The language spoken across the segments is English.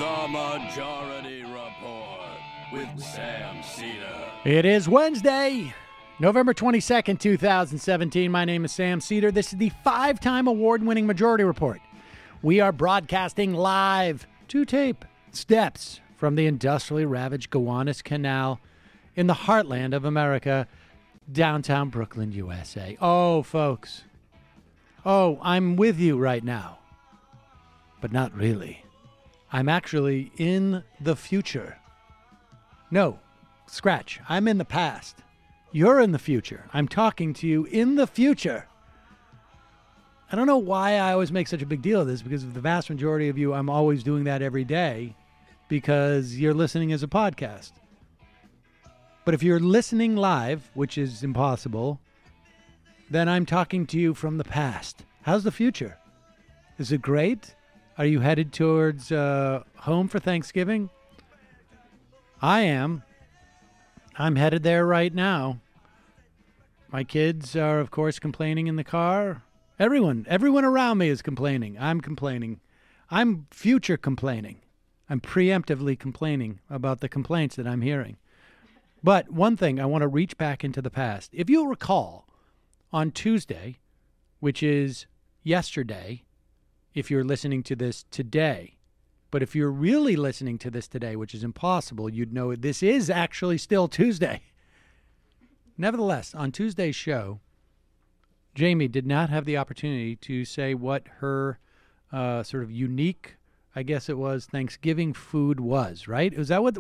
The Majority Report with Sam Cedar. It is Wednesday, November 22nd, 2017. My name is Sam Cedar. This is the 5-time award-winning Majority Report. We are broadcasting live to tape steps from the industrially ravaged Gowanus Canal in the heartland of America, downtown Brooklyn, USA. Oh, folks. Oh, I'm with you right now. But not really. I'm actually in the future. No, scratch. I'm in the past. You're in the future. I'm talking to you in the future. I don't know why I always make such a big deal of this, because of the vast majority of you, I'm always doing that every day because you're listening as a podcast. But if you're listening live, which is impossible, then I'm talking to you from the past. How's the future? Is it great? Are you headed towards home for Thanksgiving? I am. I'm headed there right now. My kids are, of course, complaining in the car. Everyone around me is complaining. I'm complaining. I'm future complaining. I'm preemptively complaining about the complaints that I'm hearing. But one thing, I want to reach back into the past. If you'll recall, on Tuesday, which is yesterday, if you're listening to this today, but if you're really listening to this today, which is impossible, you'd know this is actually still Tuesday. Nevertheless, on Tuesday's show, Jamie did not have the opportunity to say what her sort of unique, I guess it was, Thanksgiving food was, right? Was that what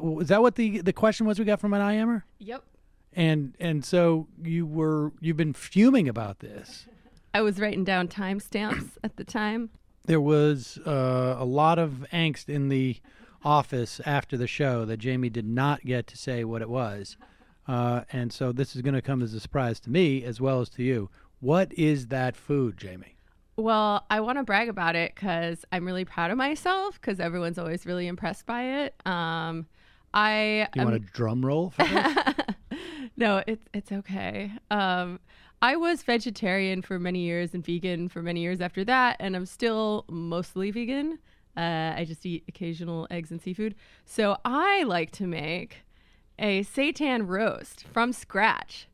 the question was we got from an IMer? Yep. And so you've been fuming about this. I was writing down timestamps at the time. There was a lot of angst in the office after the show that Jamie did not get to say what it was. And so this is going to come as a surprise to me as well as to you. What is that food, Jamie? Well, I want to brag about it because I'm really proud of myself because everyone's always really impressed by it. You want a drum roll for this? No, it's okay. I was vegetarian for many years and vegan for many years after that, and I'm still mostly vegan. I just eat occasional eggs and seafood. So I like to make a seitan roast from scratch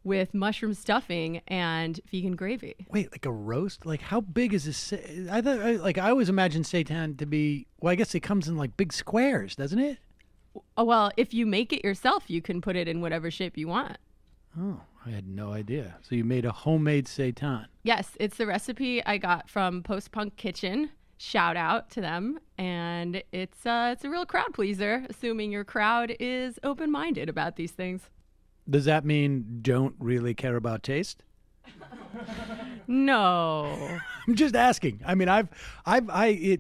with mushroom stuffing and vegan gravy. Wait, like a roast? Like how big is this? I always imagine seitan to be, well, I guess it comes in like big squares, doesn't it? Oh, well, if you make it yourself, you can put it in whatever shape you want. Oh, I had no idea. So you made a homemade seitan. Yes, it's the recipe I got from Post Punk Kitchen. Shout out to them. And it's a real crowd pleaser, assuming your crowd is open-minded about these things. Does that mean don't really care about taste? No. I'm just asking. I mean,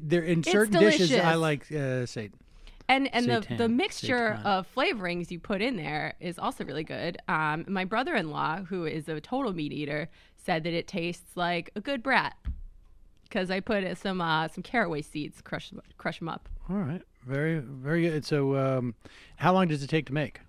there in certain dishes I like seitan. And the mixture of flavorings you put in there is also really good. My brother-in-law, who is a total meat eater, said that it tastes like a good brat because I put some caraway seeds, crush them up. All right, very very good. So, how long does it take to make?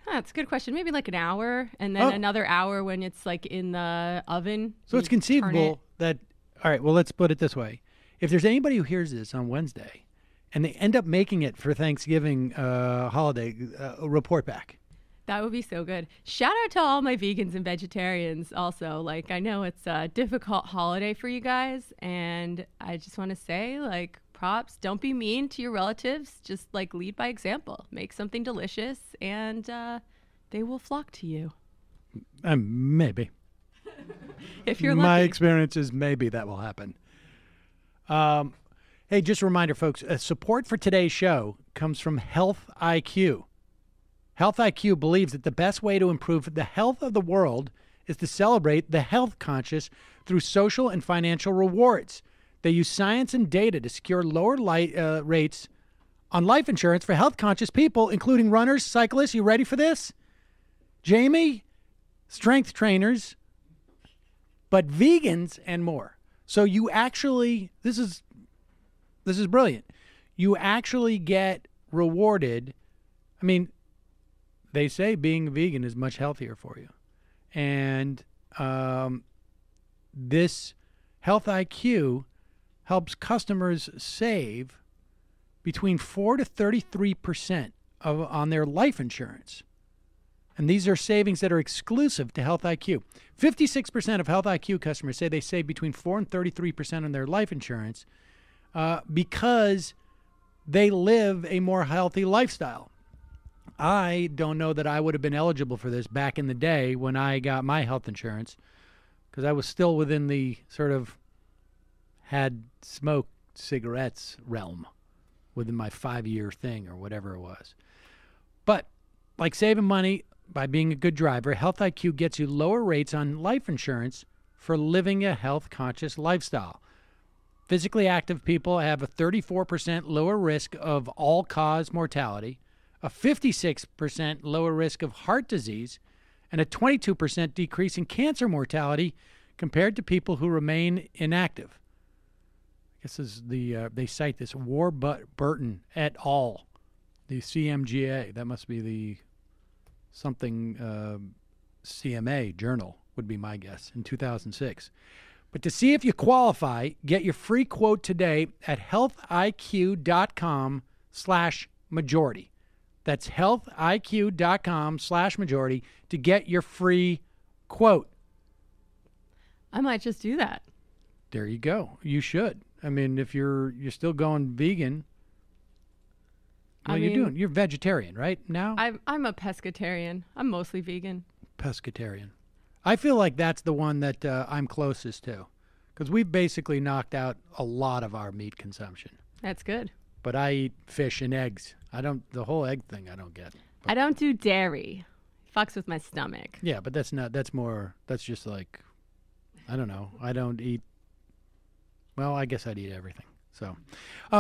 That's a good question. Maybe like an hour, and then another hour when it's like in the oven. So it's conceivable that. All right. Well, let's put it this way: if there's anybody who hears this on Wednesday, and they end up making it for Thanksgiving holiday, report back. That would be so good. Shout out to all my vegans and vegetarians also. Like, I know it's a difficult holiday for you guys, and I just want to say, like, props. Don't be mean to your relatives. Just, like, lead by example. Make something delicious, and they will flock to you. Maybe. If you're lucky. My experience is maybe that will happen. Hey, just a reminder, folks, support for today's show comes from Health IQ. Health IQ believes that the best way to improve the health of the world is to celebrate the health conscious through social and financial rewards. They use science and data to secure lower rates on life insurance for health conscious people, including runners, cyclists. You ready for this? Jamie? Strength trainers, but vegans and more. So you actually, this is brilliant. You actually get rewarded. I mean, they say being vegan is much healthier for you. And this Health IQ helps customers save between 4 to 33% on their life insurance. And these are savings that are exclusive to Health IQ. 56% of Health IQ customers say they save between 4 and 33% on their life insurance because they live a more healthy lifestyle. I don't know that I would have been eligible for this back in the day when I got my health insurance, because I was still within the sort of had smoked cigarettes realm within my 5-year thing or whatever it was. But like saving money by being a good driver, Health IQ gets you lower rates on life insurance for living a health-conscious lifestyle. Physically active people have a 34% lower risk of all-cause mortality, a 56% lower risk of heart disease, and a 22% decrease in cancer mortality compared to people who remain inactive. I guess this is they cite this Warburton et al., the CMGA. That must be the something CMA journal would be my guess, in 2006. But to see if you qualify, get your free quote today at healthiq.com/majority. That's healthiq.com/majority to get your free quote. I might just do that. There you go. You should. I mean, if you're still going vegan, you're vegetarian, right? Now? I'm a pescatarian. I'm mostly vegan. Pescatarian. I feel like that's the one that I'm closest to, because we've basically knocked out a lot of our meat consumption. That's good. But I eat fish and eggs. The whole egg thing I don't get. But I don't do dairy. Fucks with my stomach. yeah, but that's just like, I don't know. I don't eat, well, I guess I'd eat everything. So,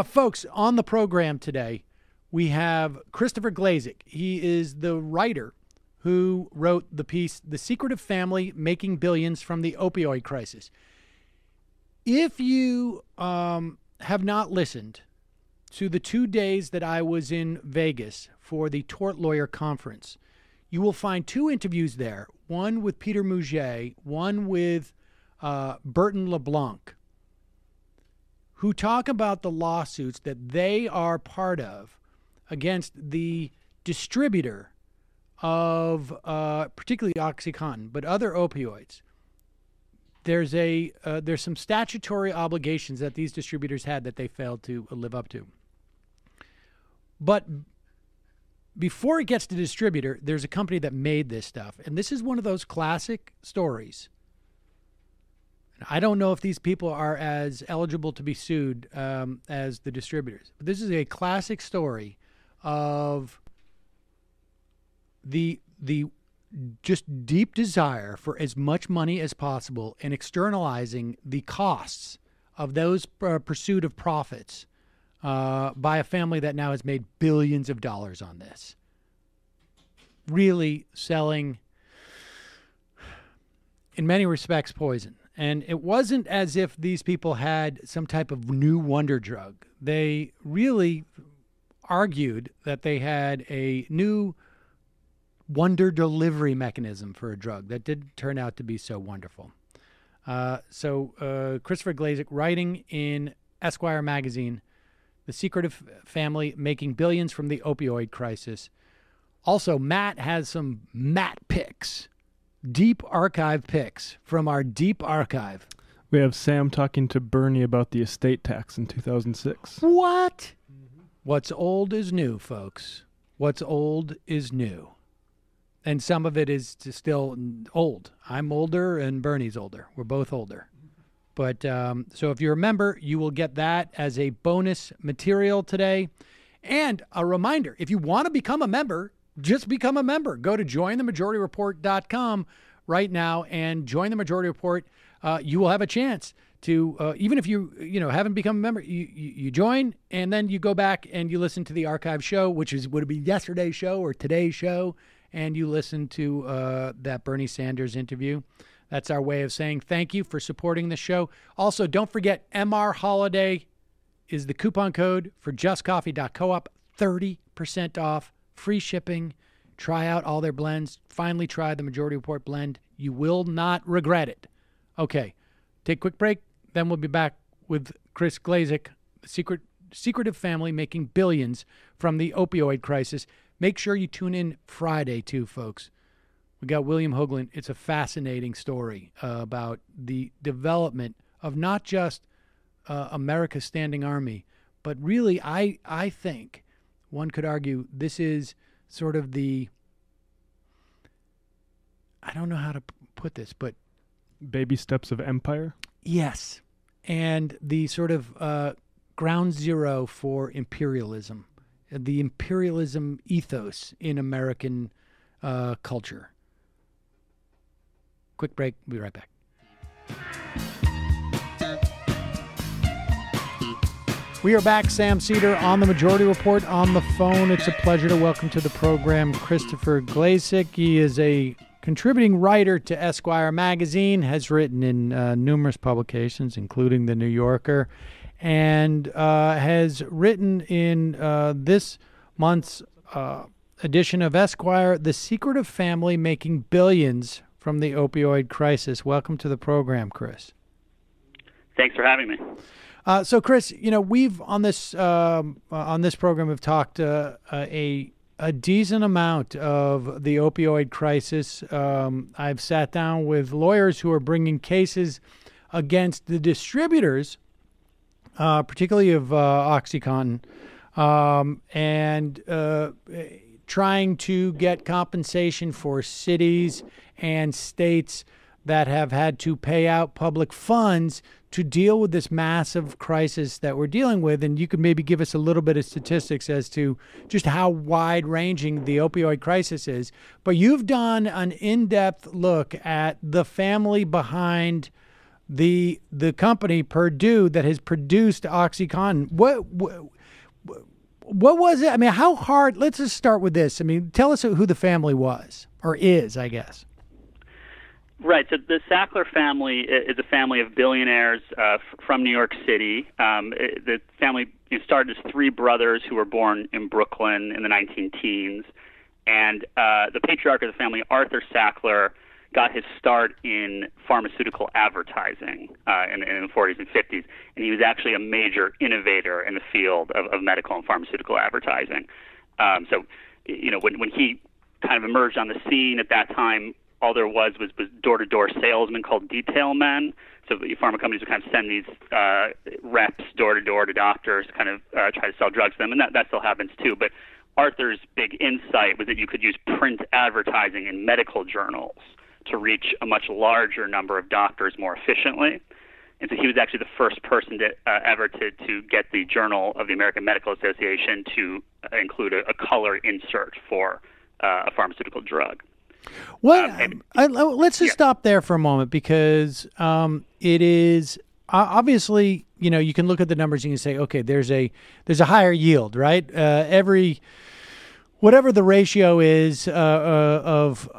folks, on the program today, we have Christopher Glazek. He is the writer who wrote the piece, The Secretive Family Making Billions from the Opioid Crisis. If you have not listened to the 2 days that I was in Vegas for the Tort Lawyer Conference, you will find 2 interviews there, one with Peter Mouget, one with Burton LeBlanc, who talk about the lawsuits that they are part of against the distributor of particularly OxyContin, but other opioids. There's some statutory obligations that these distributors had that they failed to live up to. But before it gets to the distributor, there's a company that made this stuff. And this is one of those classic stories. I don't know if these people are as eligible to be sued as the distributors. But this is a classic story of the just deep desire for as much money as possible and externalizing the costs of those pursuit of profits by a family that now has made billions of dollars on this. Really selling, in many respects, poison. And it wasn't as if these people had some type of new wonder drug. They really argued that they had a new wonder delivery mechanism for a drug that didn't turn out to be so wonderful. So Christopher Glazek, writing in Esquire magazine, The Secretive Family Making Billions from the Opioid Crisis. Also, Matt has some Matt picks, deep archive picks from our deep archive. We have Sam talking to Bernie about the estate tax in 2006. What? What's old is new, folks. What's old is new. And some of it is still old. I'm older and Bernie's older. We're both older. But so if you're a member, you will get that as a bonus material today. And a reminder, if you want to become a member, just become a member. Go to jointhemajorityreport.com right now and join the Majority Report. You will have a chance to, even if you haven't become a member, you join and then you go back and you listen to the archive show, which would it be yesterday's show or today's show, and you listen to that Bernie Sanders interview. That's our way of saying thank you for supporting the show. Also, don't forget, MR Holiday is the coupon code for justcoffee.coop. 30% off, free shipping. Try out all their blends. Finally try the Majority Report blend. You will not regret it. Okay, take a quick break. Then we'll be back with Chris Glazek, the Secretive Family Making Billions from the Opioid Crisis. Make sure you tune in Friday, too, folks. We got William Hoagland. It's a fascinating story about the development of not just America's standing army, but really, I think one could argue this is sort of the, I don't know how to put this, but baby steps of empire. Yes, and the sort of ground zero for imperialism, the imperialism ethos in American culture. Quick break. We'll be right back. We are back. Sam Seder on the Majority Report on the phone. It's a pleasure to welcome to the program Christopher Glazek. He is a contributing writer to Esquire magazine, has written in numerous publications, including The New Yorker, and has written in this month's edition of Esquire, The Secretive Family Making Billions from the Opioid Crisis. Welcome to the program, Chris. Thanks for having me. So, Chris, we've on this program have talked a decent amount of the opioid crisis. I've sat down with lawyers who are bringing cases against the distributors, particularly of OxyContin, and trying to get compensation for cities and states that have had to pay out public funds to deal with this massive crisis that we're dealing with. And you could maybe give us a little bit of statistics as to just how wide-ranging the opioid crisis is. But you've done an in-depth look at the family behind the company, Purdue, that has produced OxyContin. What was it? I mean, how hard? Let's just start with this. I mean, tell us who the family was, or is, I guess. Right. So the Sackler family is a family of billionaires from New York City. The family started as three brothers who were born in Brooklyn in the 19-teens. And the patriarch of the family, Arthur Sackler, got his start in pharmaceutical advertising in the 40s and 50s. And he was actually a major innovator in the field of medical and pharmaceutical advertising. So, when he kind of emerged on the scene at that time, all there was door-to-door salesmen called detail men. So the pharma companies would kind of send these reps door-to-door to doctors, kind of try to sell drugs to them, and that still happens too. But Arthur's big insight was that you could use print advertising in medical journals to reach a much larger number of doctors more efficiently. And so he was actually the first person to ever to get the Journal of the American Medical Association to include a color insert for a pharmaceutical drug. Well, let's just stop there for a moment, because it is obviously, you can look at the numbers and you can say, okay, there's a higher yield, right? Whatever the ratio is of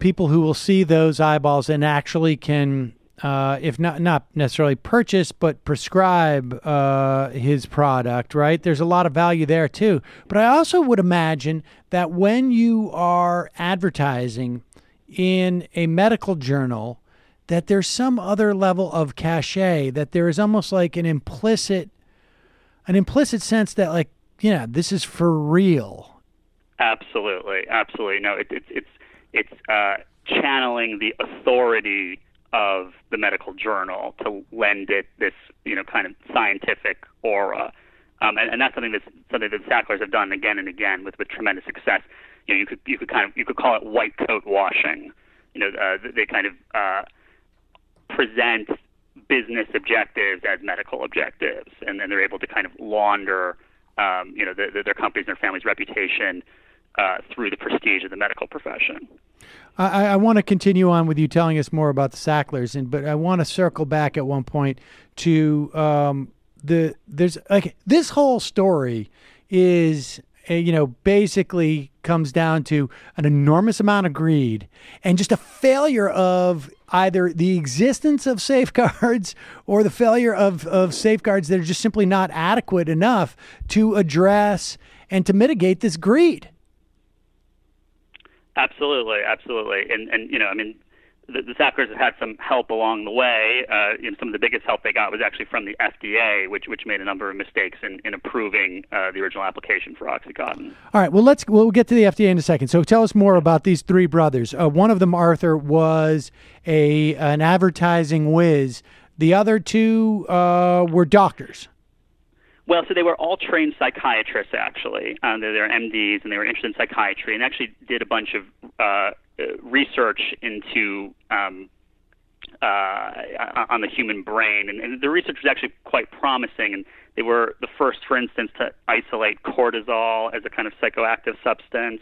people who will see those eyeballs and actually can, if not necessarily purchase, but prescribe his product, right? There's a lot of value there too. But I also would imagine that when you are advertising in a medical journal, that there's some other level of cachet, that there is almost like an implicit sense that, like, this is for real. Absolutely. No, it's channeling the authority of the medical journal to lend it this, kind of scientific aura. And that's something that Sacklers have done again and again with tremendous success. You could call it white coat washing. They kind of present business objectives as medical objectives, and then they're able to kind of launder, their company's and their family's reputation through the prestige of the medical profession. I want to continue on with you telling us more about the Sacklers, but I want to circle back at one point to this whole story is, basically comes down to an enormous amount of greed and just a failure of either the existence of safeguards or the failure of safeguards that are just simply not adequate enough to address and to mitigate this greed. Absolutely. And the Sacklers have had some help along the way. Some of the biggest help they got was actually from the FDA, which made a number of mistakes in approving the original application for OxyContin. All right, well, we'll get to the FDA in a second. So tell us more about these three brothers. One of them, Arthur, was an advertising whiz. The other two were doctors. Well, so they were all trained psychiatrists, actually. They're MDs, and they were interested in psychiatry, and actually did a bunch of research into on the human brain. And the research was actually quite promising, and they were the first, for instance, to isolate cortisol as a kind of psychoactive substance.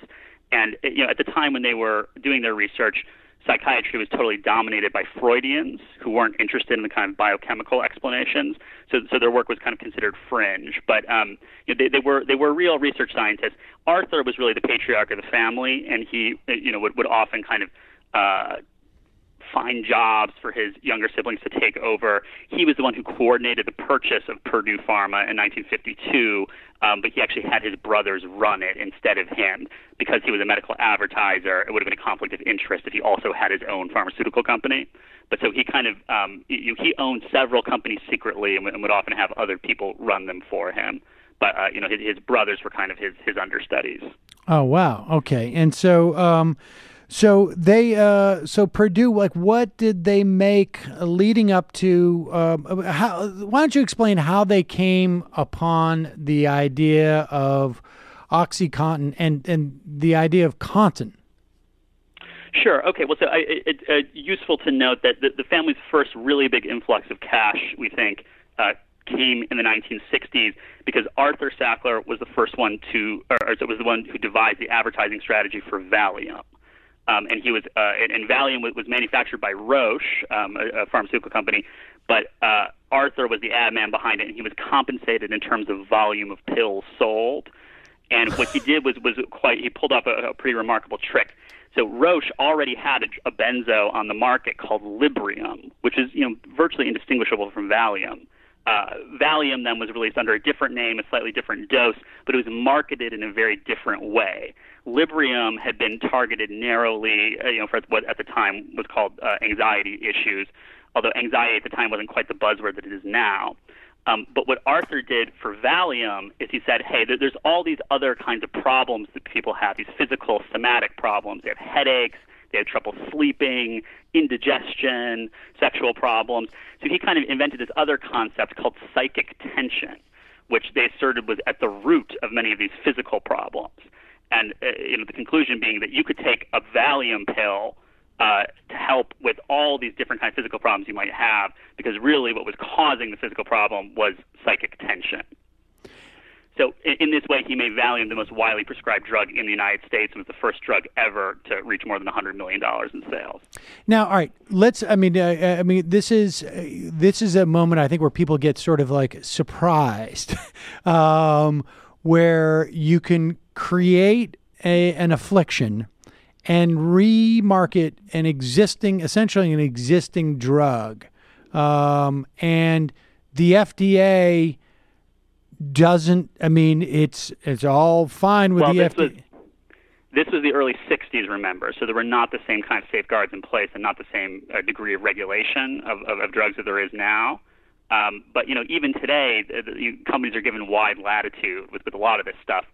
And at the time when they were doing their research, psychiatry was totally dominated by Freudians who weren't interested in the kind of biochemical explanations. So their work was kind of considered fringe. But they were real research scientists. Arthur was really the patriarch of the family, and he would often kind of find jobs for his younger siblings to take over. He was the one who coordinated the purchase of Purdue Pharma in 1952, but he actually had his brothers run it instead of him. Because he was a medical advertiser, it would have been a conflict of interest if he also had his own pharmaceutical company. But so he kind of he owned several companies secretly and would often have other people run them for him. But his brothers were kind of his understudies. Oh wow, okay. And so so Purdue, like, what did they make leading up to? Why don't you explain how they came upon the idea of OxyContin and the idea of Contin? Sure. Okay. Well, so it's useful to note that the family's first really big influx of cash, we think, came in the 1960s because Arthur Sackler was the first one was the one who devised the advertising strategy for Valium. And he was, and Valium was manufactured by Roche, a pharmaceutical company, but Arthur was the ad man behind it, and he was compensated in terms of volume of pills sold. And what he did was he pulled off a pretty remarkable trick. So Roche already had a benzo on the market called Librium, which is virtually indistinguishable from Valium. Valium then was released under a different name, a slightly different dose, but it was marketed in a very different way. Librium had been targeted narrowly, for what at the time was called anxiety issues, although anxiety at the time wasn't quite the buzzword that it is now. But what Arthur did for Valium is he said, hey, there's all these other kinds of problems that people have, these physical, somatic problems. They have headaches, they have trouble sleeping, indigestion, sexual problems. So he kind of invented this other concept called psychic tension, which they asserted was at the root of many of these physical problems. And the conclusion being that you could take a Valium pill to help with all these different kinds of physical problems you might have, because really what was causing the physical problem was psychic tension. So in this way, he made Valium the most widely prescribed drug in the United States, and was the first drug ever to reach more than $100 million in sales. Now, all right, let's. I mean, this is a moment I think where people get sort of like surprised, where you can create an affliction and remarket essentially an existing drug, and the FDA doesn't. I mean, it's all fine with the FDA. This was the early 60s, remember, so there were not the same kind of safeguards in place and not the same degree of regulation of drugs that there is now. But even today, companies are given wide latitude with a lot of this stuff,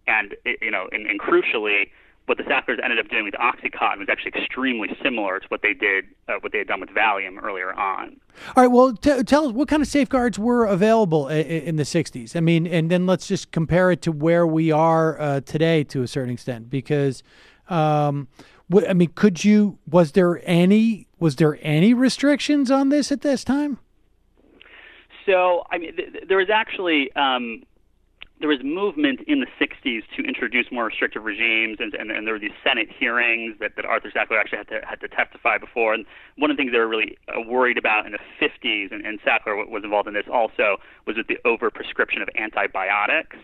and and crucially, what the Sacklers ended up doing with OxyContin was actually extremely similar to what they had done with Valium earlier on. All right, well, tell us what kind of safeguards were available in the 60s. I mean, and then let's just compare it to where we are today to a certain extent, because, was there any restrictions on this at this time? So, I mean, there was actually there was movement in the 60s to introduce more restrictive regimes, and there were these Senate hearings that Arthur Sackler actually had to testify before. And one of the things they were really worried about in the 50s, and Sackler was involved in this also, was with the overprescription of antibiotics.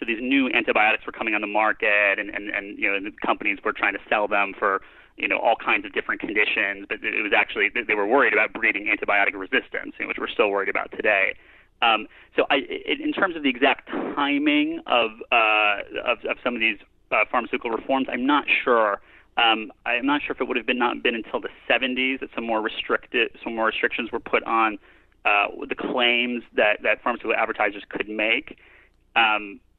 So these new antibiotics were coming on the market, and the companies were trying to sell them for all kinds of different conditions. But it was actually, they were worried about breeding antibiotic resistance, which we're still worried about today. So in terms of the exact timing of some of these pharmaceutical reforms, I'm not sure. I'm not sure if it would have not been until the 70s that some more restrictions were put on the claims that pharmaceutical advertisers could make.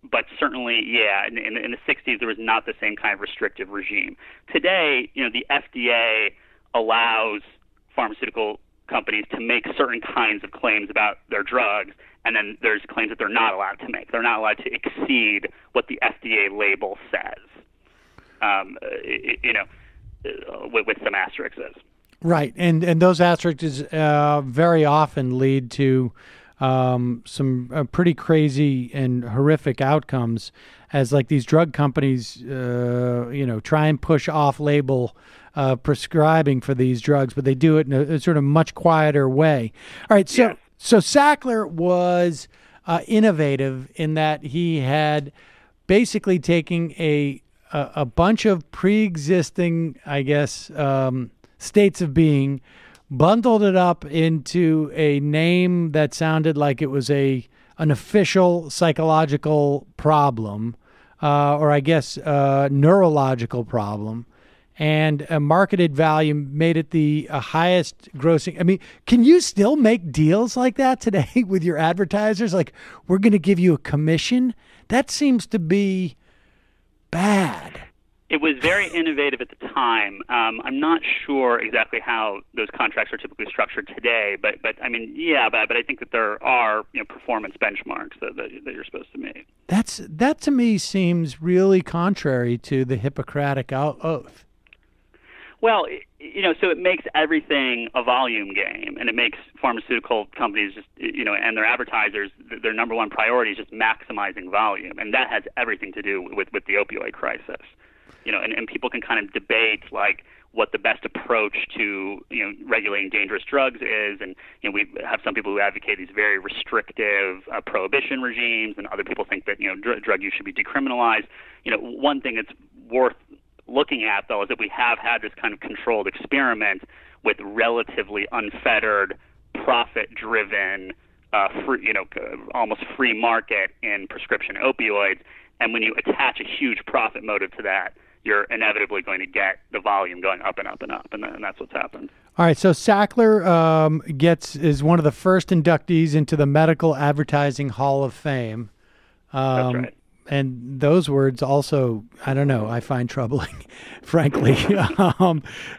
But certainly, yeah, in the 60s, there was not the same kind of restrictive regime. Today, the FDA allows pharmaceutical companies to make certain kinds of claims about their drugs, and then there's claims that they're not allowed to make. They're not allowed to exceed what the FDA label says, with some asterisks. Right, and those asterisks very often lead to some pretty crazy and horrific outcomes, as like these drug companies, try and push off-label prescribing for these drugs, but they do it in a sort of much quieter way. All right, so Sackler was innovative in that he had basically taken a bunch of pre-existing, I guess, states of being, bundled it up into a name that sounded like it was an official psychological problem, or I guess neurological problem, and a marketed value made it the highest grossing. I mean, can you still make deals like that today with your advertisers? Like, we're going to give you a commission? That seems to be bad. It was very innovative at the time. I'm not sure exactly how those contracts are typically structured today, but I mean, yeah, but I think that there are performance benchmarks that you're supposed to meet. That to me seems really contrary to the Hippocratic oath. Well, so it makes everything a volume game, and it makes pharmaceutical companies just, and their advertisers, their number one priority is just maximizing volume, and that has everything to do with the opioid crisis. And people can kind of debate like what the best approach to regulating dangerous drugs is, and we have some people who advocate these very restrictive prohibition regimes, and other people think that drug use should be decriminalized. One thing that's worth looking at though is that we have had this kind of controlled experiment with relatively unfettered, profit-driven, almost free market in prescription opioids, and when you attach a huge profit motive to that, you're inevitably going to get the volume going up and up and up, and that's what's happened. All right, so Sackler is one of the first inductees into the Medical Advertising Hall of Fame. That's right. And those words also, I don't know, I find troubling, frankly.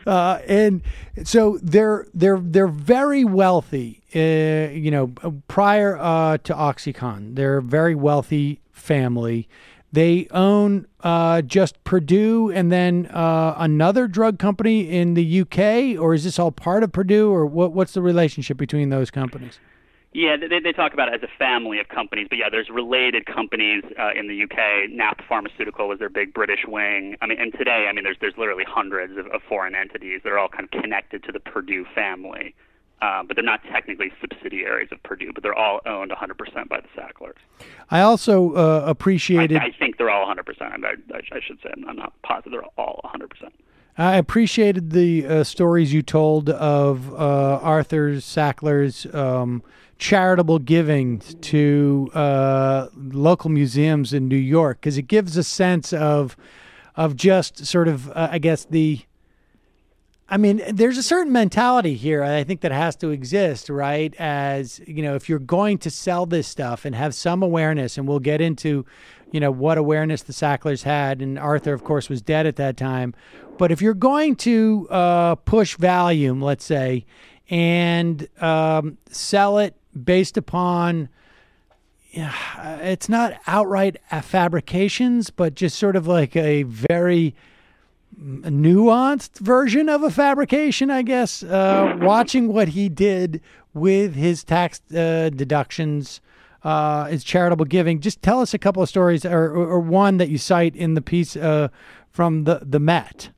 And so they're very wealthy. Prior to OxyContin, they're a very wealthy family. They own just Purdue and then another drug company in the UK, or is this all part of Purdue, or what's the relationship between those companies? Yeah, they talk about it as a family of companies, but yeah, there's related companies in the UK. Nap Pharmaceutical was their big British wing. I mean, and today, there's literally hundreds of foreign entities that are all kind of connected to the Purdue family. But they're not technically subsidiaries of Purdue, but they're all owned 100% by the Sacklers. I also appreciated... I think they're all 100%. I should say. I'm not positive they're all 100%. I appreciated the stories you told of Arthur Sackler's charitable giving to local museums in New York, because it gives a sense of just sort of, I guess, there's a certain mentality here, I think, that has to exist, right? As, if you're going to sell this stuff and have some awareness, and we'll get into, what awareness the Sacklers had, and Arthur, of course, was dead at that time. But if you're going to push volume, let's say, and sell it based upon, it's not outright fabrications, but just sort of like a very nuanced version of a fabrication, I guess. Watching what he did with his tax deductions, his charitable giving. Just tell us a couple of stories, or one that you cite in the piece from the Met.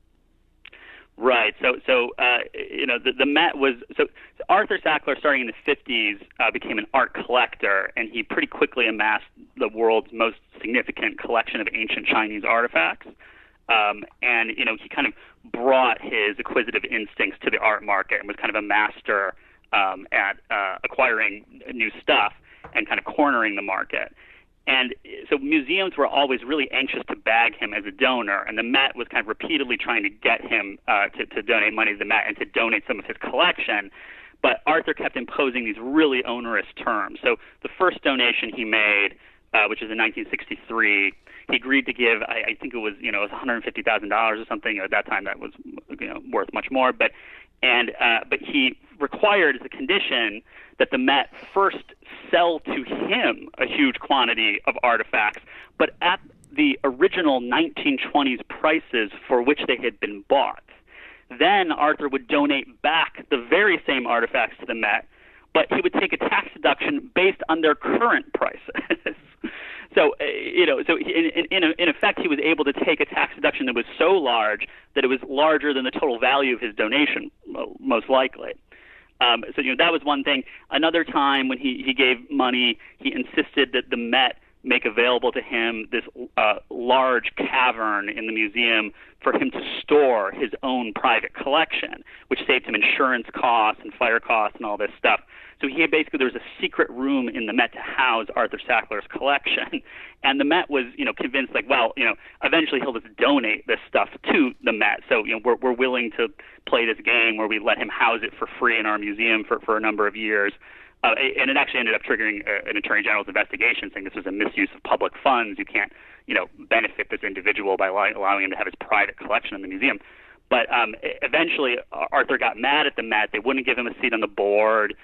Right. So the Met was so Arthur Sackler, starting in the 50s, became an art collector, and he pretty quickly amassed the world's most significant collection of ancient Chinese artifacts. And he kind of brought his acquisitive instincts to the art market and was kind of a master at acquiring new stuff and kind of cornering the market. And so museums were always really anxious to bag him as a donor, and the Met was kind of repeatedly trying to get him to donate money to the Met and to donate some of his collection. But Arthur kept imposing these really onerous terms. So the first donation he made, which was in 1963, he agreed to give, I think it was, it was $150,000 or something. At that time, that was, worth much more. But he required as a condition that the Met first sell to him a huge quantity of artifacts, but at the original 1920s prices for which they had been bought. Then Arthur would donate back the very same artifacts to the Met, but he would take a tax deduction based on their current prices. So, in effect, he was able to take a tax deduction that was so large that it was larger than the total value of his donation, most likely. So that was one thing. Another time when he gave money, he insisted that the Met make available to him this large cavern in the museum for him to store his own private collection, which saved him insurance costs and fire costs and all this stuff. So there was a secret room in the Met to house Arthur Sackler's collection, and the Met was, convinced eventually he'll just donate this stuff to the Met. So, we're willing to play this game where we let him house it for free in our museum for a number of years. And it actually ended up triggering an attorney general's investigation, saying this was a misuse of public funds. You can't, benefit this individual by allowing him to have his private collection in the museum. But eventually, Arthur got mad at the Met. They wouldn't give him a seat on the board.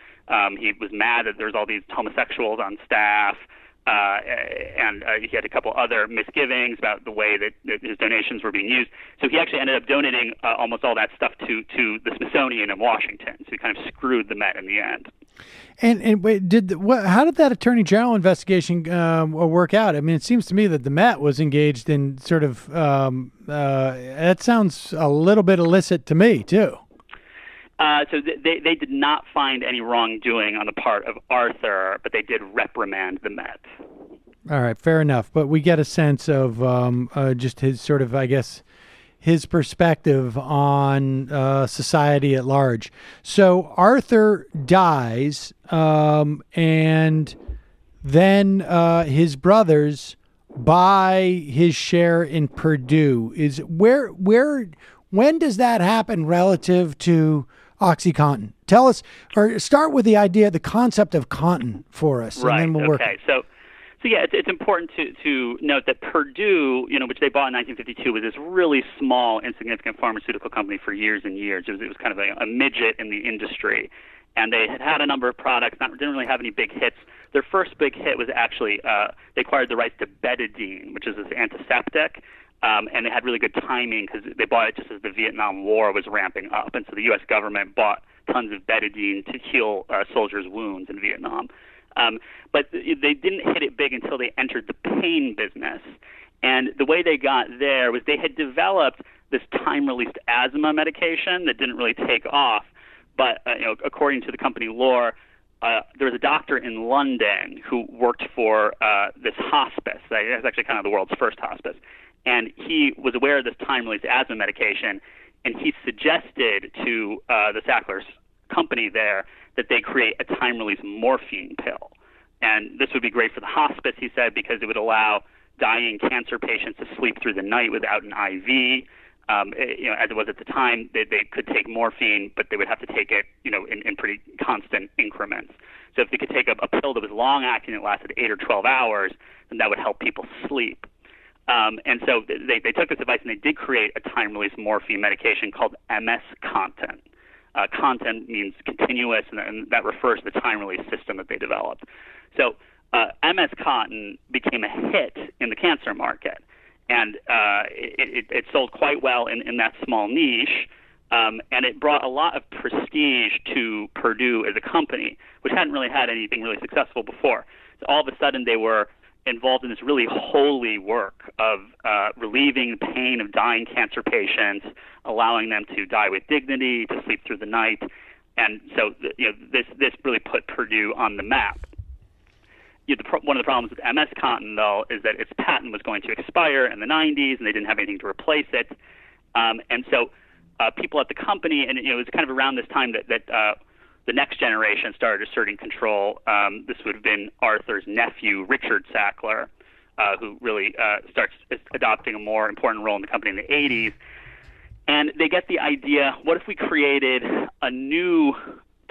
He was mad that there's all these homosexuals on staff, and he had a couple other misgivings about the way that his donations were being used. So he actually ended up donating almost all that stuff to the Smithsonian in Washington. So he kind of screwed the Met in the end. And wait, how did that Attorney General investigation work out? I mean, it seems to me that the Met was engaged in sort of that sounds a little bit illicit to me too. So they did not find any wrongdoing on the part of Arthur, but they did reprimand the Met. All right, fair enough. But we get a sense of just his sort of, I guess, his perspective on society at large. So Arthur dies, and then his brothers buy his share in Purdue. When does that happen relative to OxyContin? Tell us, or start with the concept of Contin for us, right. And then we'll work. Okay. So yeah, it's important to note that Purdue, which they bought in 1952, was this really small, insignificant pharmaceutical company for years and years. It was kind of a midget in the industry, and they had a number of products, didn't really have any big hits. Their first big hit was actually they acquired the rights to betadine, which is this antiseptic. And they had really good timing because they bought it just as the Vietnam War was ramping up. And so the U.S. government bought tons of betadine to heal soldiers' wounds in Vietnam. But they didn't hit it big until they entered the pain business. And the way they got there was they had developed this time-released asthma medication that didn't really take off. But according to the company lore, there was a doctor in London who worked for this hospice. It's actually kind of the world's first hospice. And he was aware of this time-released asthma medication, and he suggested to the Sackler's company there that they create a time-release morphine pill. And this would be great for the hospice, he said, because it would allow dying cancer patients to sleep through the night without an IV. As it was at the time, they could take morphine, but they would have to take it, in pretty constant increments. So if they could take a pill that was long-acting that lasted 8 or 12 hours, then that would help people sleep. And so they took this advice and they did create a time-release morphine medication called MS-Contin. Contin means continuous, and that refers to the time-release system that they developed. So MS-Contin became a hit in the cancer market, and it sold quite well in that small niche, and it brought a lot of prestige to Purdue as a company, which hadn't really had anything really successful before. So all of a sudden they were involved in this really holy work of relieving the pain of dying cancer patients, allowing them to die with dignity, to sleep through the night. And so this really put Purdue on the map. One of the problems with MS-Contin, though, is that its patent was going to expire in the 90s, and they didn't have anything to replace it. And so people at the company, and it was kind of around this time that the next generation started asserting control. This would have been Arthur's nephew, Richard Sackler, who really starts adopting a more important role in the company in the 80s. And they get the idea, what if we created a new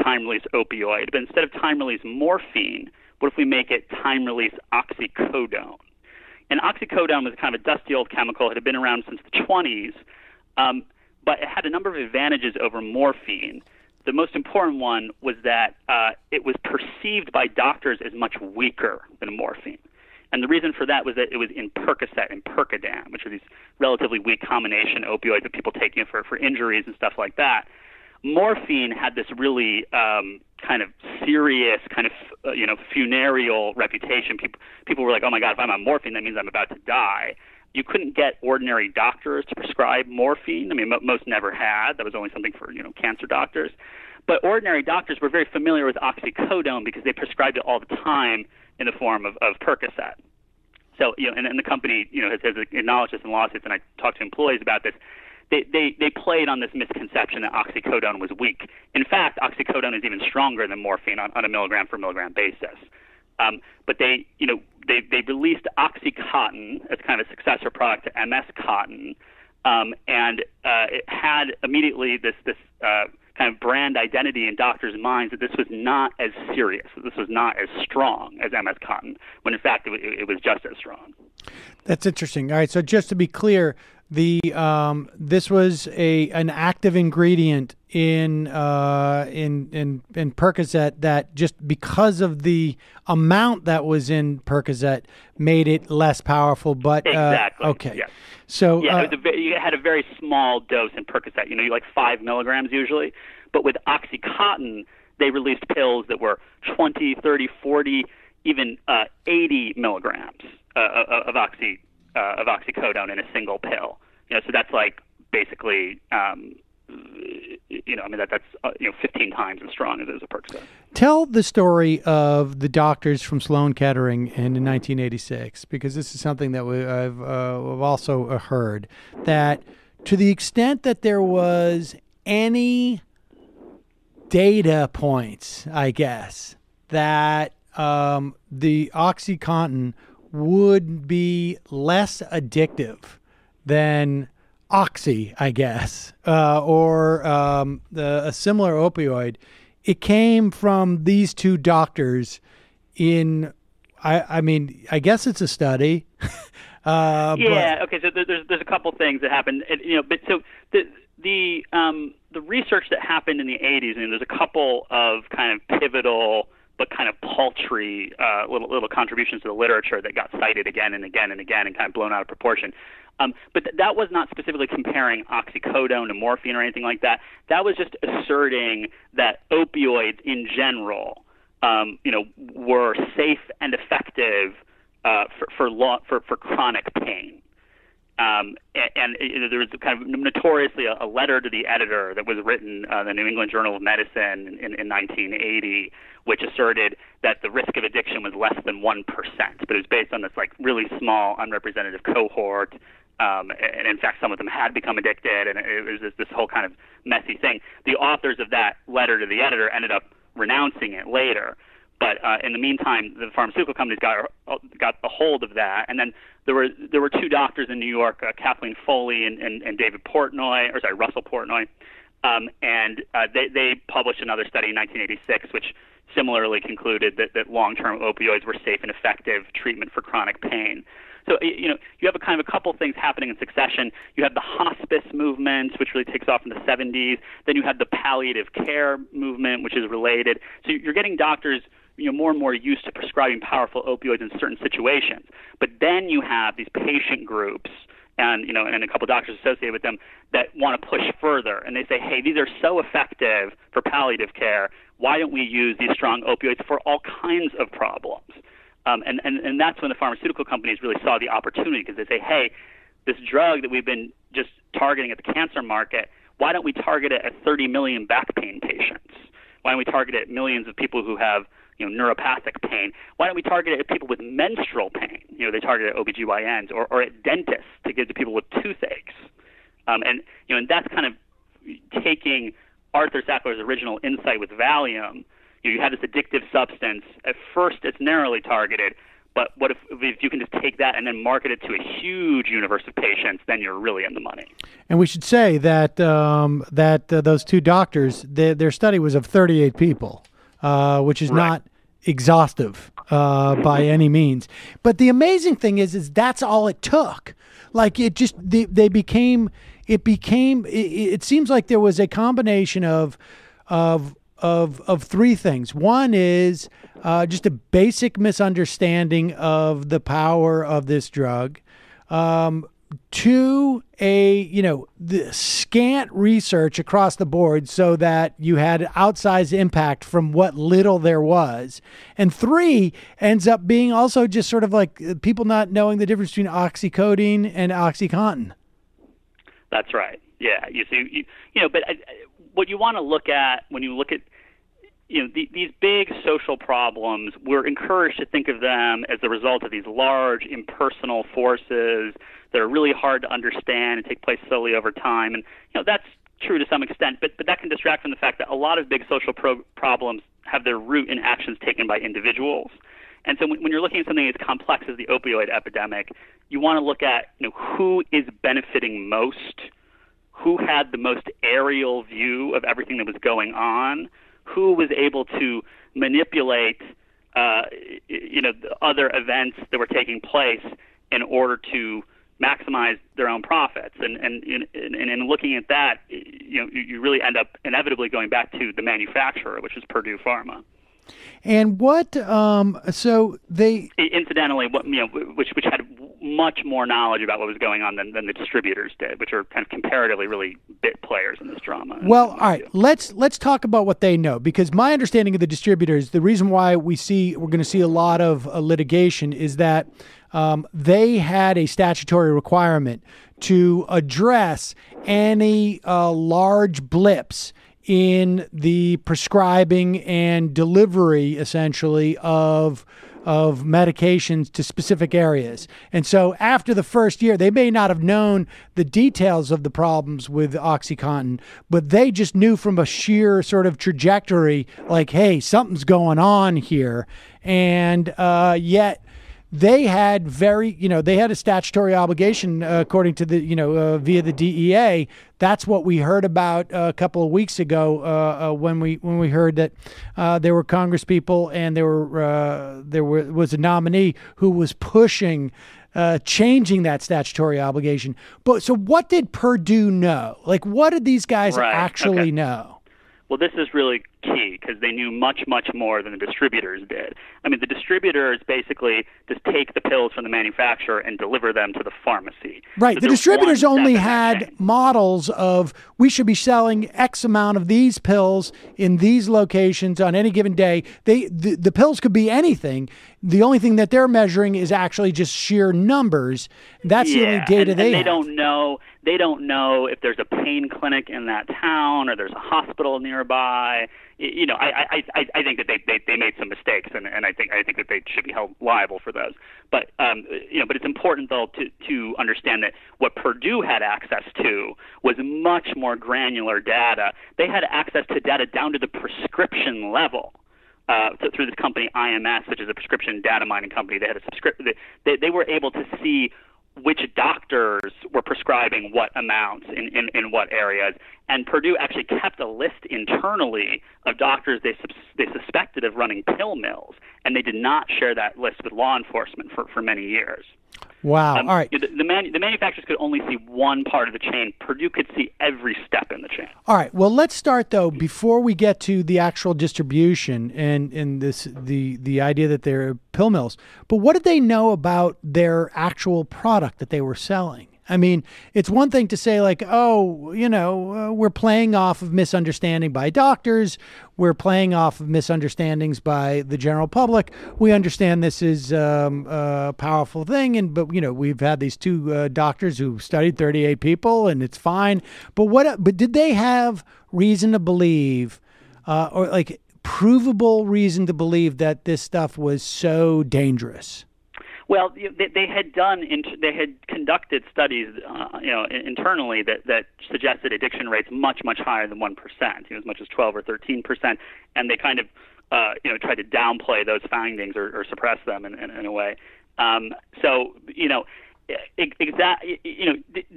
time-release opioid, but instead of time-release morphine, what if we make it time-release oxycodone? And oxycodone was kind of a dusty old chemical. It had been around since the 20s, but it had a number of advantages over morphine. The most important one was that it was perceived by doctors as much weaker than morphine. And the reason for that was that it was in Percocet and Percodan, which are these relatively weak combination opioids that people take for injuries and stuff like that. Morphine had this really kind of serious, kind of funereal reputation. People were like, "Oh my God, if I'm on morphine, that means I'm about to die." You couldn't get ordinary doctors to prescribe morphine. I mean, most never had. That was only something for cancer doctors. But ordinary doctors were very familiar with oxycodone because they prescribed it all the time in the form of Percocet. So, and the company, has acknowledged this in lawsuits, and I talked to employees about this. They played on this misconception that oxycodone was weak. In fact, oxycodone is even stronger than morphine on a milligram for milligram basis. But they released OxyContin as kind of a successor product to MS Cotton, and it had immediately this kind of brand identity in doctors' minds that this was not as serious, that this was not as strong as MS Cotton, when in fact it was just as strong. That's interesting. All right, so just to be clear, this was an active ingredient in Percocet that just because of the amount that was in Percocet made it less powerful. But exactly. Okay. Yes. So yeah, you had a very small dose in Percocet. You like 5 milligrams usually, but with OxyContin, they released pills that were 20, 30, 40, even 80 milligrams of oxycodone in a single pill. So that's like basically, that's 15 times as strong as a Percocet. Tell the story of the doctors from Sloan Kettering in 1986, because this is something that I've also heard, that to the extent that there was any data points, I guess, that the OxyContin would be less addictive than Oxy, I guess, or a similar opioid. It came from these two doctors in, I guess it's a study. Okay. So there's a couple things that happened, but so the research that happened in the 80s, there's a couple of kind of pivotal but kind of paltry little contributions to the literature that got cited again and again and again and kind of blown out of proportion. But that was not specifically comparing oxycodone to morphine or anything like that. That was just asserting that opioids in general, were safe and effective for chronic pain. And there was kind of notoriously a letter to the editor that was written in the New England Journal of Medicine in 1980, which asserted that the risk of addiction was less than 1%, but it was based on this like really small, unrepresentative cohort. And in fact, some of them had become addicted, and it was this whole kind of messy thing. The authors of that letter to the editor ended up renouncing it later. But in the meantime, the pharmaceutical companies got a hold of that, and then there were two doctors in New York, Kathleen Foley and David Portnoy, Russell Portnoy, and they published another study in 1986, which similarly concluded that long-term opioids were safe and effective treatment for chronic pain. So, you have a kind of a couple things happening in succession. You have the hospice movement, which really takes off in the 70s. Then you have the palliative care movement, which is related. So you're getting doctors more and more used to prescribing powerful opioids in certain situations. But then you have these patient groups and a couple of doctors associated with them that want to push further. And they say, hey, these are so effective for palliative care. Why don't we use these strong opioids for all kinds of problems? And that's when the pharmaceutical companies really saw the opportunity, because they say, hey, this drug that we've been just targeting at the cancer market, why don't we target it at 30 million back pain patients? Why don't we target it at millions of people who have neuropathic pain? Why don't we target it at people with menstrual pain? They target it at OBGYNs or at dentists to give to people with toothaches. And that's kind of taking Arthur Sackler's original insight with Valium. You have this addictive substance. At first, it's narrowly targeted, but what if you can just take that and then market it to a huge universe of patients? Then you're really in the money. And we should say that those two doctors, their study was of 38 people, which is not exhaustive by any means. But the amazing thing is that's all it took. Like it just it seems like there was a combination of three things. One is just a basic misunderstanding of the power of this drug. Two, the scant research across the board so that you had outsized impact from what little there was. And three, ends up being also just sort of like people not knowing the difference between oxycodone and OxyContin. That's right. Yeah. You see, but what you want to look at when you look at these big social problems, we're encouraged to think of them as the result of these large impersonal forces that are really hard to understand and take place slowly over time. And that's true to some extent, but that can distract from the fact that a lot of big social problems have their root in actions taken by individuals. And so when you're looking at something as complex as the opioid epidemic, you want to look at who is benefiting most, who had the most aerial view of everything that was going on, who was able to manipulate the other events that were taking place in order to maximize their own profits. And in looking at that, you really end up inevitably going back to the manufacturer, which is Purdue Pharma. And what so they incidentally, which had much more knowledge about what was going on than the distributors did, which are kind of comparatively really bit players in this drama. Well, all right, let's talk about what they know, because my understanding of the distributors, the reason why we're going to see a lot of litigation is that they had a statutory requirement to address any large blips in the prescribing and delivery, essentially, of medications to specific areas. And so after the first year, they may not have known the details of the problems with OxyContin, but they just knew from a sheer sort of trajectory, like, hey, something's going on here. And yet they had they had a statutory obligation, according to the, via the DEA. That's what we heard about a couple of weeks ago when we heard that there were Congress people and there was a nominee who was pushing changing that statutory obligation. But so what did Purdue know? Like, what did these guys actually know? Well, this is really key because they knew much, much more than the distributors did. I mean, the distributors basically just take the pills from the manufacturer and deliver them to the pharmacy. Right. So the distributors only had models of, we should be selling X amount of these pills in these locations on any given day. The pills could be anything. The only thing that they're measuring is actually just sheer numbers. That's the only data they have. They don't know if there's a pain clinic in that town or there's a hospital nearby. I think that they made some mistakes, and I think that they should be held liable for those. But but it's important though to understand that what Purdue had access to was much more granular data. They had access to data down to the prescription level. Through this company IMS, which is a prescription data mining company. They had a they were able to see which doctors were prescribing what amounts in what areas. And Purdue actually kept a list internally of doctors they suspected of running pill mills, and they did not share that list with law enforcement for many years. Wow. All right. The manufacturers could only see one part of the chain. Purdue could see every step in the chain. All right. Well, let's start, though, before we get to the actual distribution and the idea that they're pill mills. But what did they know about their actual product that they were selling? I mean, it's one thing to say like, we're playing off of misunderstanding by doctors. We're playing off of misunderstandings by the general public. We understand this is a powerful thing. But we've had these two doctors who studied 38 people and it's fine. But did they have reason to believe or like provable reason to believe that this stuff was so dangerous? Well, they had conducted studies, internally that suggested addiction rates much higher than 1%, as much as 12 or 13%, and they kind of, tried to downplay those findings or suppress them in a way.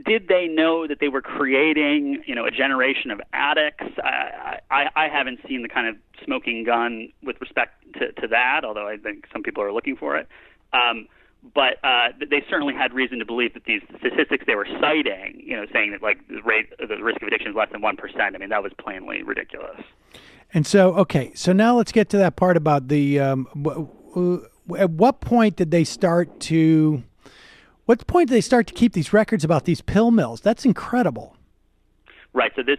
Did they know that they were creating, a generation of addicts? I haven't seen the kind of smoking gun with respect to that, although I think some people are looking for it. But they certainly had reason to believe that these statistics they were citing, saying that like the risk of addiction is less than 1%. I mean, that was plainly ridiculous. And so now let's get to that part about the. At what point did they start to? What point did they start to keep these records about these pill mills? That's incredible. Right. So this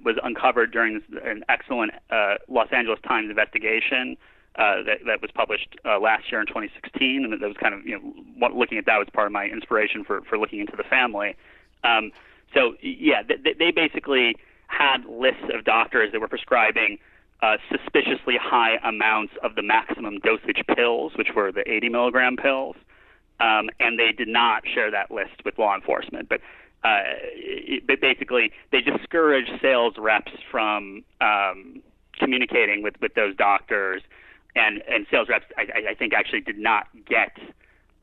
was uncovered during an excellent Los Angeles Times investigation that was published last year in 2016, and that was kind of looking at that was part of my inspiration for looking into the family. They basically had lists of doctors that were prescribing suspiciously high amounts of the maximum dosage pills, which were the 80 milligram pills. And they did not share that list with law enforcement. But basically, they discouraged sales reps from communicating with those doctors. And sales reps, I think, actually did not get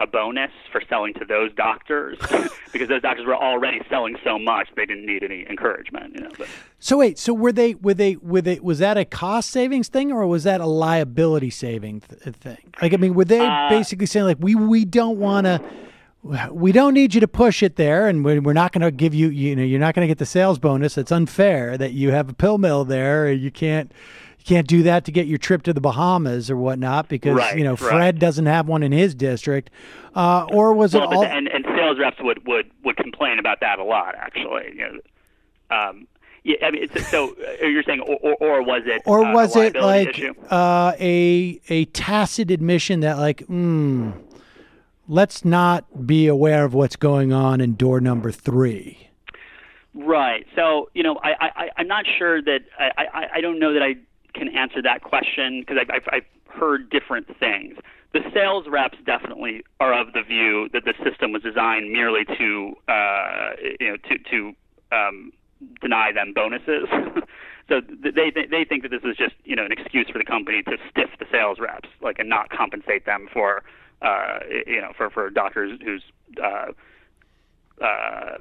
a bonus for selling to those doctors because those doctors were already selling so much they didn't need any encouragement. So wait, were they? Was that a cost savings thing or was that a liability saving thing? Like, I mean, were they basically saying like we don't want to, we don't need you to push it there, and we're not going to give you, you're not going to get the sales bonus. It's unfair that you have a pill mill there. You can't do that to get your trip to the Bahamas or whatnot because Fred doesn't have one in his district, or was it all? And sales reps would complain about that a lot, actually. So you're saying, or was it? Or was it like a tacit admission that like, let's not be aware of what's going on in door number 3? Right. So I'm not sure that I don't know that I can answer that question because I've heard different things. The sales reps definitely are of the view that the system was designed merely to deny them bonuses. So they think that this is just an excuse for the company to stiff the sales reps, and not compensate them for for doctors who's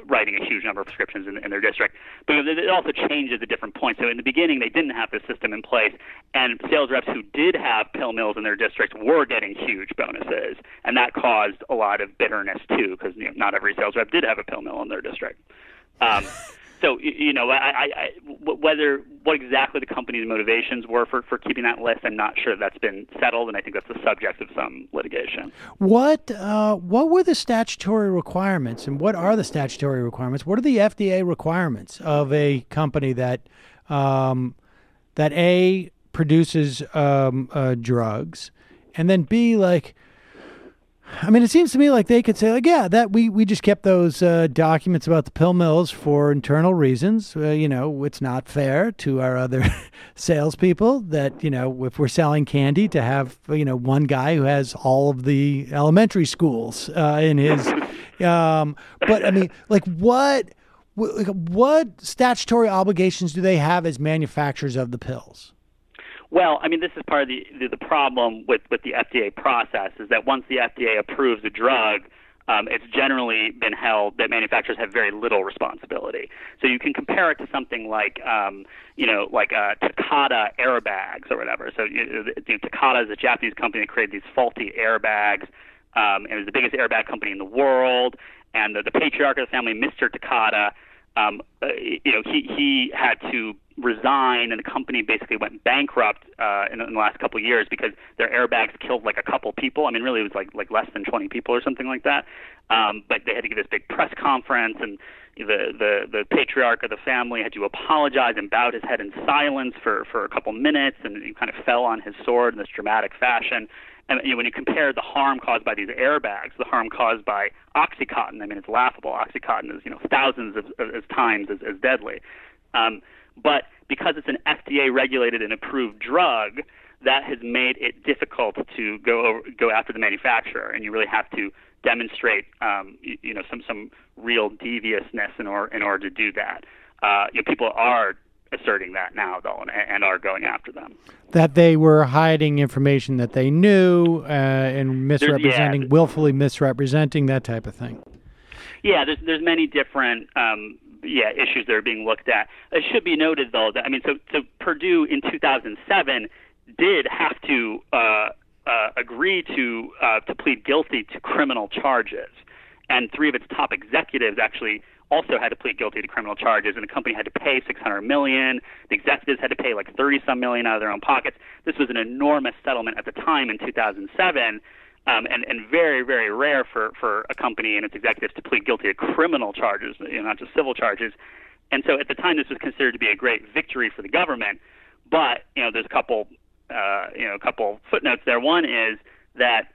writing a huge number of prescriptions in their district. But it also changes at different points. So in the beginning, they didn't have this system in place, and sales reps who did have pill mills in their district were getting huge bonuses, and that caused a lot of bitterness too, because not every sales rep did have a pill mill in their district. So what exactly the company's motivations were for keeping that list, I'm not sure that's been settled, and I think that's the subject of some litigation. What were the statutory requirements, and what are the statutory requirements? What are the FDA requirements of a company that A, produces drugs, and then B, like, I mean, it seems to me like they could say, like, yeah, that we just kept those documents about the pill mills for internal reasons. It's not fair to our other salespeople that, if we're selling candy, to have, one guy who has all of the elementary schools in his. But I mean, like, what statutory obligations do they have as manufacturers of the pills? Well, I mean, this is part of the problem with the FDA process is that once the FDA approves a drug, it's generally been held that manufacturers have very little responsibility. So you can compare it to something like, Takata airbags or whatever. So Takata is a Japanese company that created these faulty airbags. It was the biggest airbag company in the world, and the patriarch of the family, Mr. Takata, he had to resign, and the company basically went bankrupt in the last couple of years because their airbags killed like a couple people. I mean, really, it was like less than 20 people or something like that. But they had to give this big press conference, and the patriarch of the family had to apologize and bowed his head in silence for a couple minutes, and he kind of fell on his sword in this dramatic fashion. And when you compare the harm caused by these airbags, the harm caused by OxyContin, I mean, it's laughable. OxyContin is thousands of times as deadly. But because it's an FDA-regulated and approved drug, that has made it difficult to go after the manufacturer, and you really have to demonstrate some real deviousness in order to do that. People are asserting that now, though, and are going after them. That they were hiding information that they knew and misrepresenting, willfully misrepresenting, that type of thing. Yeah, there's many different issues that are being looked at. It should be noted, though, that so Purdue in 2007 did have to agree to plead guilty to criminal charges, and 3 of its top executives actually also had to plead guilty to criminal charges, and the company had to pay $600 million. The executives had to pay like $30-some million out of their own pockets. This was an enormous settlement at the time in 2007, and very, very rare for a company and its executives to plead guilty to criminal charges, not just civil charges. And so at the time, this was considered to be a great victory for the government. But there's a couple footnotes there. One is that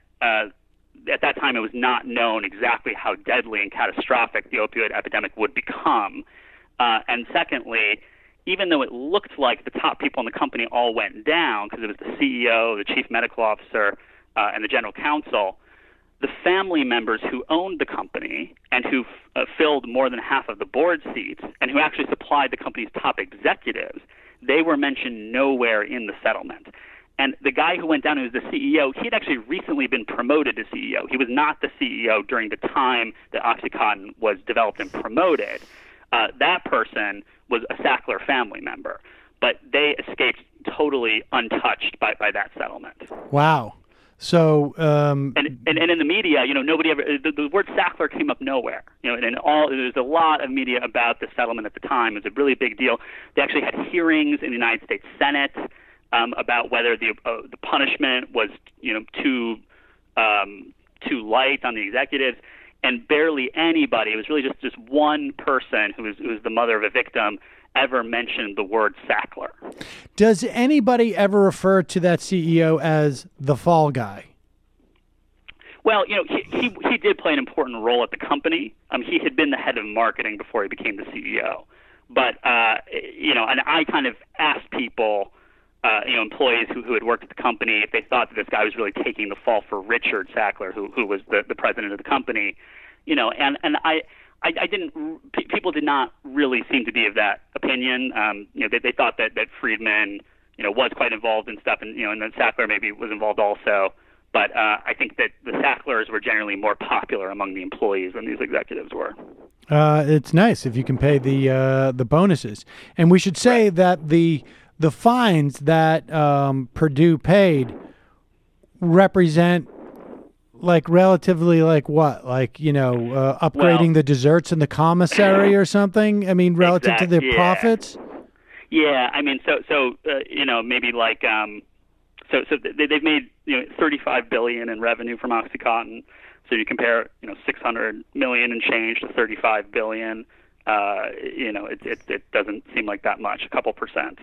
at that time, it was not known exactly how deadly and catastrophic the opioid epidemic would become. And secondly, even though it looked like the top people in the company all went down, because it was the CEO, the chief medical officer, and the general counsel, the family members who owned the company and who filled more than half of the board seats and who actually supplied the company's top executives, they were mentioned nowhere in the settlement. And the guy who went down, who was the CEO, he had actually recently been promoted to CEO. He was not the CEO during the time that OxyContin was developed and promoted. That person was a Sackler family member, but they escaped totally untouched by that settlement. Wow. So, and in the media, nobody ever, the word Sackler came up nowhere. There's a lot of media about the settlement at the time. It was a really big deal. They actually had hearings in the United States Senate about whether the punishment was too light on the executives, and barely anybody. It was really just one person who was the mother of a victim ever mentioned the word Sackler. Does anybody ever refer to that CEO as the fall guy? Well, he did play an important role at the company. He had been the head of marketing before he became the CEO. But and I kind of asked people, employees who had worked at the company, if they thought that this guy was really taking the fall for Richard Sackler, who was the president of the company. And I didn't. People did not really seem to be of that opinion. They thought that Friedman, was quite involved in stuff, and and then Sackler maybe was involved also. But I think that the Sacklers were generally more popular among the employees than these executives were. It's nice if you can pay the bonuses, and we should say that the fines that Purdue paid represent. Like relatively like what? Like, upgrading the desserts in the commissary or something? I mean, relative to their profits? Yeah, maybe like so they've made $35 billion in revenue from OxyContin. So you compare $600 million and change to $35 billion. It doesn't seem like that much, a couple percent.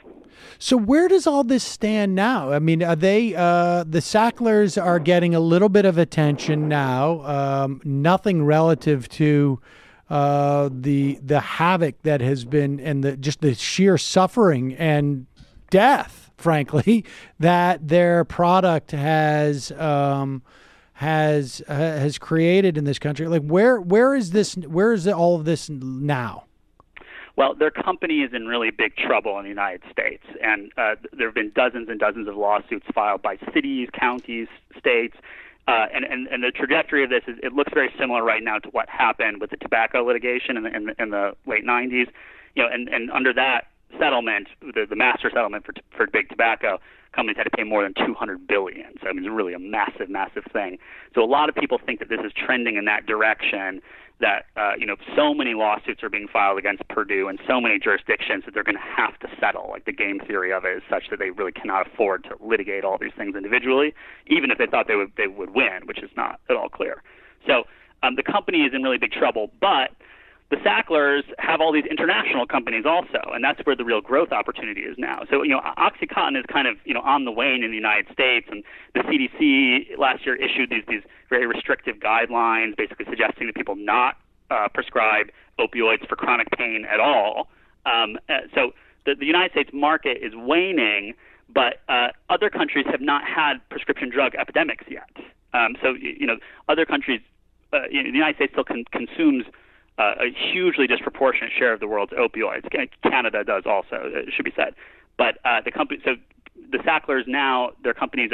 So where does all this stand now? I mean, are they the Sacklers are getting a little bit of attention now, nothing relative to the havoc that has been and just the sheer suffering and death, frankly, that their product has created in this country. Like where is all of this now? Well, their company is in really big trouble in the United States, and there have been dozens and dozens of lawsuits filed by cities, counties, states, and the trajectory of this is it looks very similar right now to what happened with the tobacco litigation in the late 90s. And under that settlement, the master settlement for big tobacco, companies had to pay more than $200 billion. So it's really a massive, massive thing. So a lot of people think that this is trending in that direction, that so many lawsuits are being filed against Purdue in so many jurisdictions that they're going to have to settle. Like the game theory of it is such that they really cannot afford to litigate all these things individually, even if they thought they would win, which is not at all clear. So the company is in really big trouble, but the Sacklers have all these international companies also, and that's where the real growth opportunity is now. So, OxyContin is kind of, on the wane in the United States, and the CDC last year issued these very restrictive guidelines, basically suggesting that people not prescribe opioids for chronic pain at all. So the United States market is waning, but other countries have not had prescription drug epidemics yet. So other countries, the United States still consumes a hugely disproportionate share of the world's opioids. Canada does also, it should be said. But the Sacklers now, their companies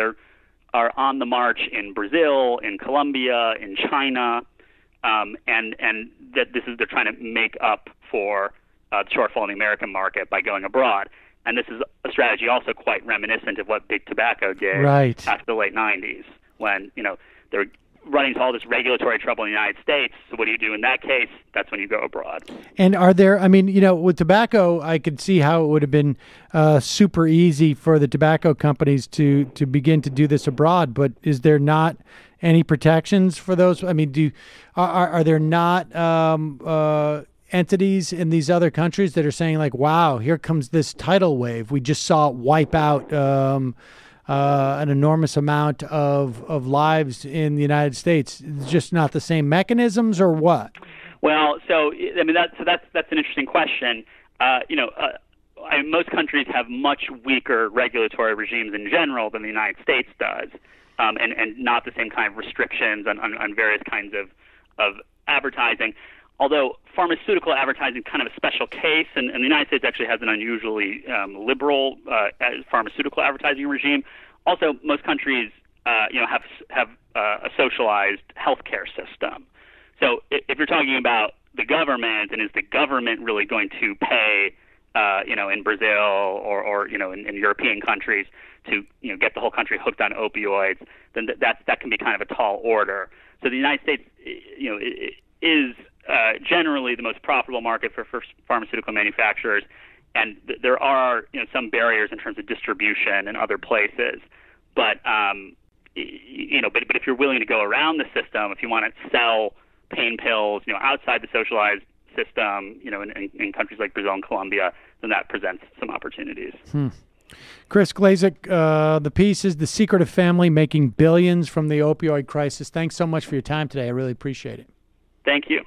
are on the march in Brazil, in Colombia, in China, and that they're trying to make up for the shortfall in the American market by going abroad. And this is a strategy also quite reminiscent of what big tobacco did after the late 90s, when they were running into all this regulatory trouble in the United States. So what do you do in that case? That's when you go abroad. And are there, with tobacco, I could see how it would have been super easy for the tobacco companies to begin to do this abroad, but is there not any protections for those? I mean, are there not entities in these other countries that are saying like, wow, here comes this tidal wave. We just saw it wipe out an enormous amount of lives in the United States. It's just not the same mechanisms, or what? Well, that's an interesting question. Most countries have much weaker regulatory regimes in general than the United States does, and not the same kind of restrictions on various kinds of advertising. Although pharmaceutical advertising is kind of a special case, and the United States actually has an unusually liberal pharmaceutical advertising regime. Also, most countries, have a socialized healthcare system. So if you're talking about the government, and is the government really going to pay, in Brazil or in European countries to get the whole country hooked on opioids, then that can be kind of a tall order. So the United States, is generally the most profitable market for pharmaceutical manufacturers, and there are some barriers in terms of distribution in other places. But but if you're willing to go around the system, if you want to sell pain pills outside the socialized system, in countries like Brazil and Colombia, then that presents some opportunities. Chris Glazek, the piece is The Secretive Family Making Billions from the Opioid Crisis. Thanks so much for your time today. I really appreciate it. Thank you.